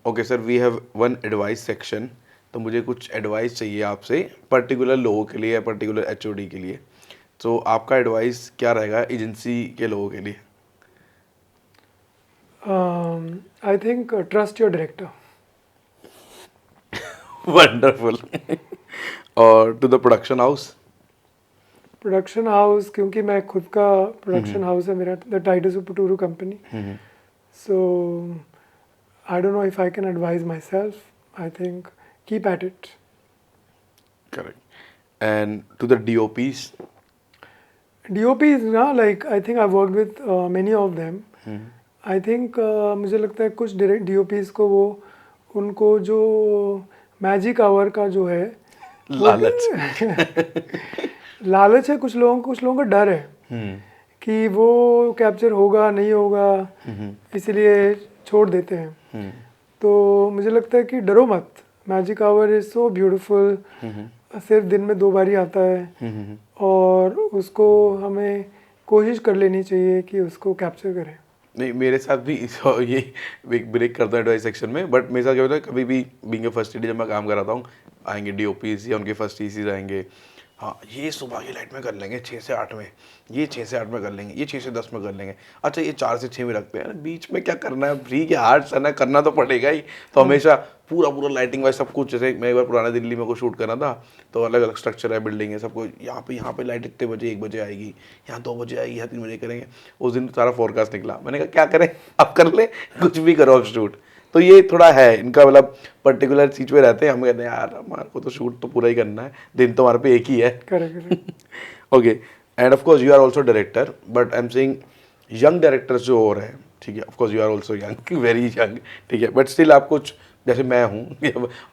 Okay sir, we have one advice section. तो मुझे कुछ एडवाइस चाहिए आपसे पर्टिकुलर लोगों के लिए या पर्टिकुलर एचओडी के लिए। तो आपका एडवाइस क्या रहेगा एजेंसी के लोगों के लिए? I think trust your director. Wonderful. और to the production house? Production house, क्योंकि मैं खुद का प्रोडक्शन हाउस है मेरा, the Titus Puturu company. So I don't know if I can advise myself. I think keep at it. Correct. And to the DOPs? DOPs ना, like I think I've worked with many of them. I think मुझे लगता है कुछ DOPs को वो उनको जो magic our का जो है वो लालच। लालच है. कुछ लोगों का डर है कि वो कैप्चर होगा नहीं होगा, इसलिए छोड़ देते हैं. तो मुझे लगता है कि डरो मत. Magic our is so beautiful. सिर्फ दिन में 2 बार ही आता है और उसको हमें कोशिश कर लेनी चाहिए कि उसको कैप्चर करें. नहीं, मेरे साथ भी ये एक ब्रेक करता है एडवाइस सेक्शन में, बट मेरे साथ क्या होता है, कभी भी बीइंग ए फर्स्ट ईडी जब मैं काम कराता हूँ, आएंगे डीओपीज या उनके फर्स्ट ईसीज आएंगे, हाँ ये सुबह की लाइट में कर लेंगे 6 से 8 में, ये 6 से 8 में कर लेंगे, ये 6 से 10 में कर लेंगे, अच्छा ये 4 से 6 में रखते हैं, बीच में क्या करना है, फ्री के हार्ट सन है, करना तो पड़ेगा ही. तो हमेशा पूरा लाइटिंग वाइज सब कुछ. जैसे मैं एक बार पुराना दिल्ली में को शूट करना था, तो अलग अलग स्ट्रक्चर है, बिल्डिंग है, सबको यहाँ पे लाइट इतने बजे 1 बजे आएगी, यहाँ 2 बजे आएगी, यहाँ 3 बजे करेंगे. उस दिन सारा फोरकास्ट निकला. मैंने कहा क्या करें, अब कर ले, कुछ भी करो अब शूट. तो ये थोड़ा है इनका, मतलब पर्टिकुलर चीज पे रहते हैं. हम कहते हैं यार हमारे को तो शूट तो पूरा ही करना है, दिन तो हमारे पे एक ही है. Correct. Okay. And of course you are also director, but I am saying young directors जो हो रहे हैं, ठीक है, of course you are also young, very young, ठीक है, बट स्टिल आप कुछ, जैसे मैं हूँ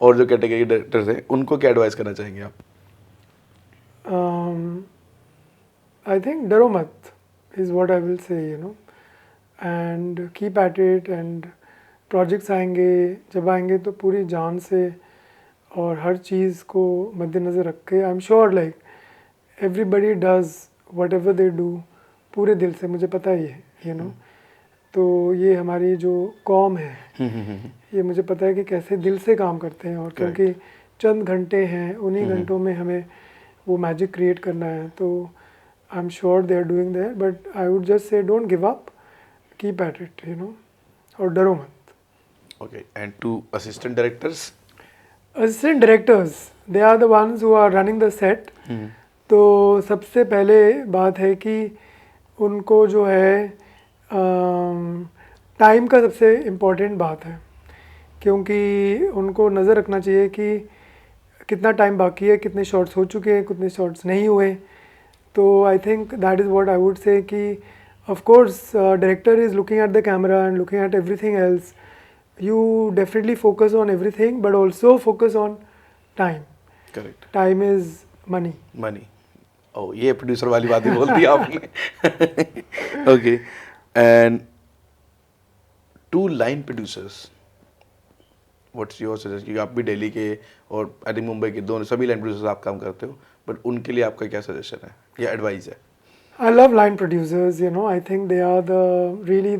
और जो कैटेगरी डायरेक्टर्स हैं, उनको क्या एडवाइस करना चाहेंगे आप? आई थिंक डरो मत is what I will say, you know, and keep at it. And projects आएंगे, जब आएंगे तो पूरी जान से और हर चीज़ को मद्देनज़र रख के. आई am sure like everybody does what ever they do पूरे दिल से, मुझे पता ही है, यू नो. तो ये हमारी जो कौम है, ये मुझे पता है कि कैसे दिल से काम करते हैं. और क्योंकि चंद घंटे हैं, उन्हीं घंटों में हमें वो मैजिक क्रिएट करना है. तो I am sure they are doing there, but I would just say don't give up, keep at it, you know, और डरो मत. Okay. And to assistant directors? Assistant directors, they are the ones who are running the set. तो सबसे पहले बात है कि उनको जो है टाइम का सबसे इम्पोर्टेंट बात है, क्योंकि उनको नज़र रखना चाहिए कि कितना टाइम बाकी है, कितने शॉट्स हो चुके हैं, कितने शॉट्स नहीं हुए. तो I think that is what I would say कि of course director is looking at the camera and looking at everything else. You definitely focus on everything, but also focus on time. Correct. Time is money. Money. ओ, ये producer वाली बात ही बोल दी आपने. Okay. And to line producers, what's your suggestion? क्योंकि आप भी दिल्ली के और आई थिंक मुंबई के, दोनों सभी लाइन प्रोड्यूसर्स आप काम करते हो, बट उनके लिए आपका क्या सजेशन है या एडवाइस है? I love line producers. You know, I think they are the really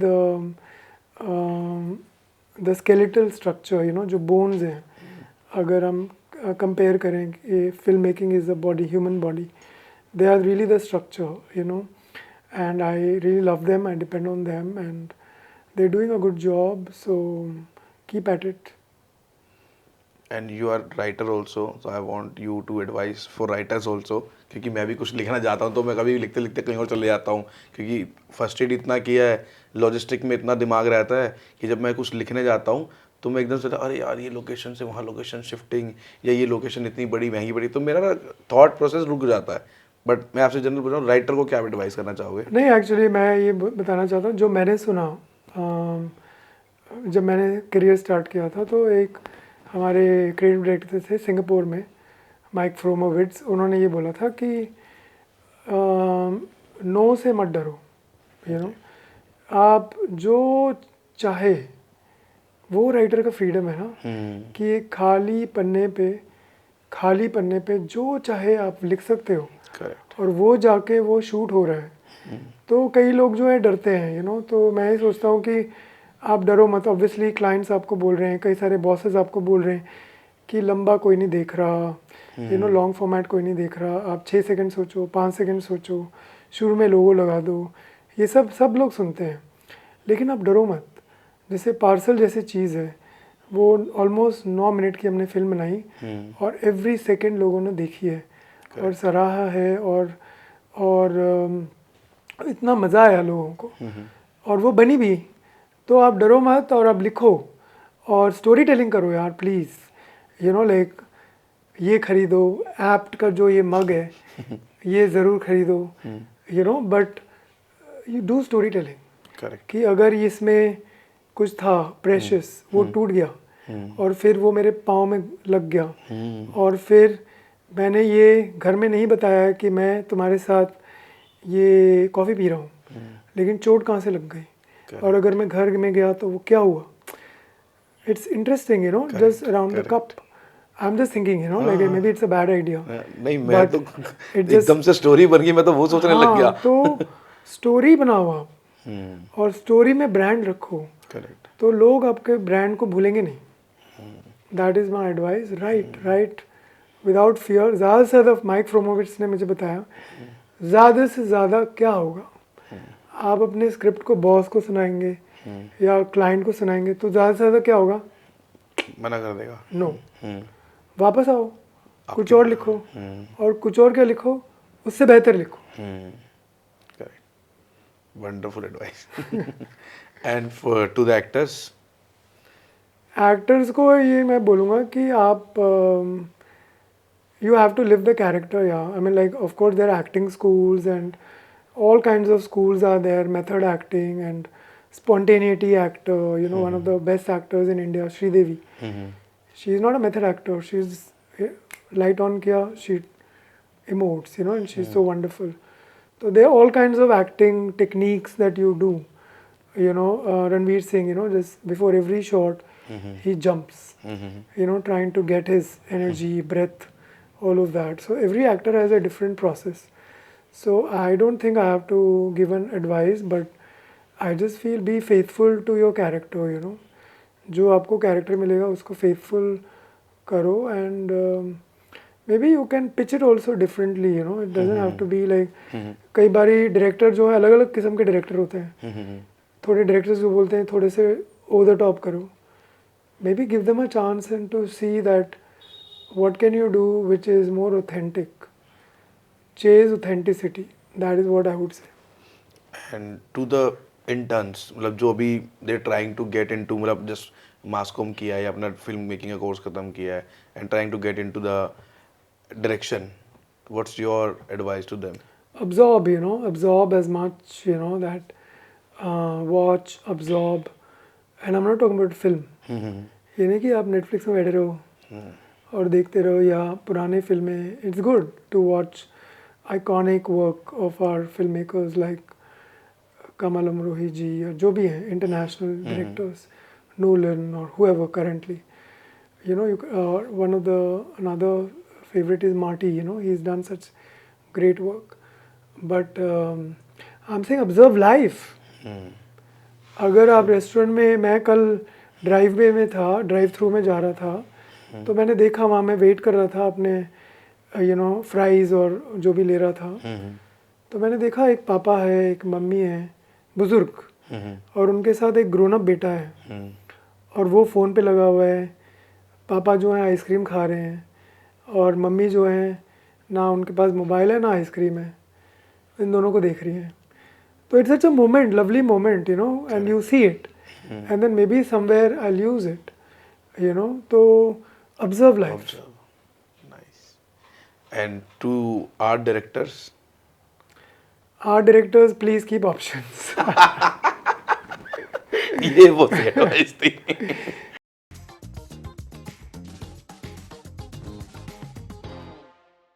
the skeletal structure. You know, जो bones हैं. अगर हम compare करें कि film making is a body, human body. They are really the structure. You know, and I really love them. I depend on them, and they're doing a good job. So keep at it. And you are writer also, so I want you to advice for writers also, क्योंकि मैं भी कुछ लिखना चाहता हूँ, तो मैं कभी भी लिखते लिखते कहीं और चले जाता हूँ, क्योंकि फर्स्ट एड इतना किया है, लॉजिस्टिक में इतना दिमाग रहता है कि जब मैं कुछ लिखने जाता हूँ तो मैं एकदम से अरे यार ये लोकेशन से वहाँ लोकेशन शिफ्टिंग, या ये लोकेशन इतनी बड़ी महंगी पड़ी, तो मेरा ना थॉट प्रोसेस रुक जाता है. बट मैं आपसे जनरल पूछ रहा हूँ, राइटर को क्या एडवाइस करना चाहोगे? नहीं, एक्चुअली मैं ये बताना चाहता हूँ, जो मैंने सुना जब मैंने करियर स्टार्ट किया था, तो एक हमारे क्रिएटिव डायरेक्टर थे सिंगापुर में, माइक फ्रोमोविट्स. उन्होंने ये बोला था कि नो से मत डरो. यू नो, आप जो चाहे, वो राइटर का फ्रीडम है ना, कि खाली पन्ने पे जो चाहे आप लिख सकते हो. करेक्ट. और वो जाके वो शूट हो रहा है. तो कई लोग जो है डरते हैं, यू नो. तो मैं ही सोचता हूँ कि आप डरो मत। ऑब्वियसली क्लाइंट्स आपको बोल रहे हैं, कई सारे बॉसेस आपको बोल रहे हैं कि लंबा कोई नहीं देख रहा, यू नो लॉन्ग फॉर्मेट कोई नहीं देख रहा, आप 6 सेकंड सोचो, 5 सेकंड सोचो, शुरू में लोगो लगा दो, ये सब लोग सुनते हैं। लेकिन आप डरो मत। जैसे पार्सल जैसी चीज़ है, वो ऑलमोस्ट 9 मिनट की हमने फिल्म बनाई और एवरी सेकंड लोगों ने देखी है और सराहा है और इतना मज़ा आया लोगों को और वो बनी भी। तो आप डरो मत और आप लिखो और स्टोरी टेलिंग करो यार प्लीज़। यू नो लाइक ये खरीदो, एप्ट का जो ये मग है ये ज़रूर खरीदो, you know, but you do story telling. Correct. कि अगर इसमें कुछ था प्रेशियस, वो टूट गया और फिर वो मेरे पाँव में लग गया और फिर मैंने ये घर में नहीं बताया कि मैं तुम्हारे साथ ये कॉफ़ी पी रहा हूँ, लेकिन चोट कहाँ से लग गई और अगर मैं घर में गया तो वो क्या हुआ। It's interesting, you know, just around the cup. I am just thinking, you know, like may be it's a bad idea. नहीं, मैं तो एकदम से स्टोरी बन गई, मैं तो वो सोचने लग गया। तो स्टोरी बनाओ आप और स्टोरी में ब्रांड रखो। करेक्ट। तो लोग आपके ब्रांड को भूलेंगे नहीं। That is my advice. Right without fear. ज़्यादा से ज़्यादा माइक फ्रोमोविच ने मुझे बताया, ज़्यादा से ज़्यादा क्या होगा, आप अपने स्क्रिप्ट को बॉस को सुनाएंगे या क्लाइंट को सुनाएंगे तो ज़्यादा से ज़्यादा क्या होगा, मना कर देगा। नो, वापस आओ, कुछ और लिखो और कुछ और क्या लिखो, उससे बेहतर लिखो। Correct. Wonderful advice. And for to the actors को ये मैं बोलूँगा कि आप you have to live the character. Yeah, I mean, like, of course there are acting schools and all kinds of schools are there, method acting and spontaneity actor, you know, one of the best actors in India, Sridevi. She's not a method actor, she's light on kiya, she emotes, you know, and she's so wonderful. So there are all kinds of acting techniques that you do, you know. Ranveer Singh, you know, just before every shot he jumps, you know, trying to get his energy, breath, all of that. So every actor has a different process. So I don't think I have to give an advice, but I just feel be faithful to your character, you know. जो आपको character मिलेगा उसको faithful करो and maybe you can pitch it also differently, you know. It doesn't have to be like कई बारी director जो है अलग अलग किस्म के डायरेक्टर होते हैं। थोड़े डायरेक्टर्स को बोलते हैं थोड़े से ओवर द टॉप करो। Maybe give them a chance and to see that what can you do which is more authentic. Chase authenticity. That is what I would say. And to the interns, मतलब जो अभी they trying to get into, मतलब just mass comm किया है या अपना film making का course खत्म किया है and trying to get into the direction, what's your advice to them? Absorb, you know, absorb as much, you know, that watch, absorb. And I'm not talking about film. ये नहीं कि आप Netflix में बैठे रहो और देखते रहो या पुराने फिल्में। It's good to watch iconic work of our film makers like Kamal Amrohi ji या जो भी हैं इंटरनेशनल डायरेक्टर्स, नोलन और whoever currently, you know, one of the another favorite is Marty, you know, he's done such great work, but I'm saying observe life. अगर आप restaurant में, मैं कल ड्राइव वे में था, ड्राइव थ्रू में जा रहा था, तो मैंने देखा वहाँ मैं वेट कर रहा था अपने, यू नो, फ्राइज़ और जो भी ले रहा था, तो मैंने देखा एक पापा है, एक मम्मी है, बुज़ुर्ग, और उनके साथ एक ग्रोन अप बेटा है और वो फ़ोन पे लगा हुआ है। पापा जो हैं आइसक्रीम खा रहे हैं और मम्मी जो है ना उनके पास मोबाइल है ना आइसक्रीम है, इन दोनों को देख रही हैं। तो it's such a moment, lovely moment, you know, and you see it and then maybe somewhere I'll use it, you know. So observe life. Nice. And to art directors, please keep options. ये बहुत advice थी।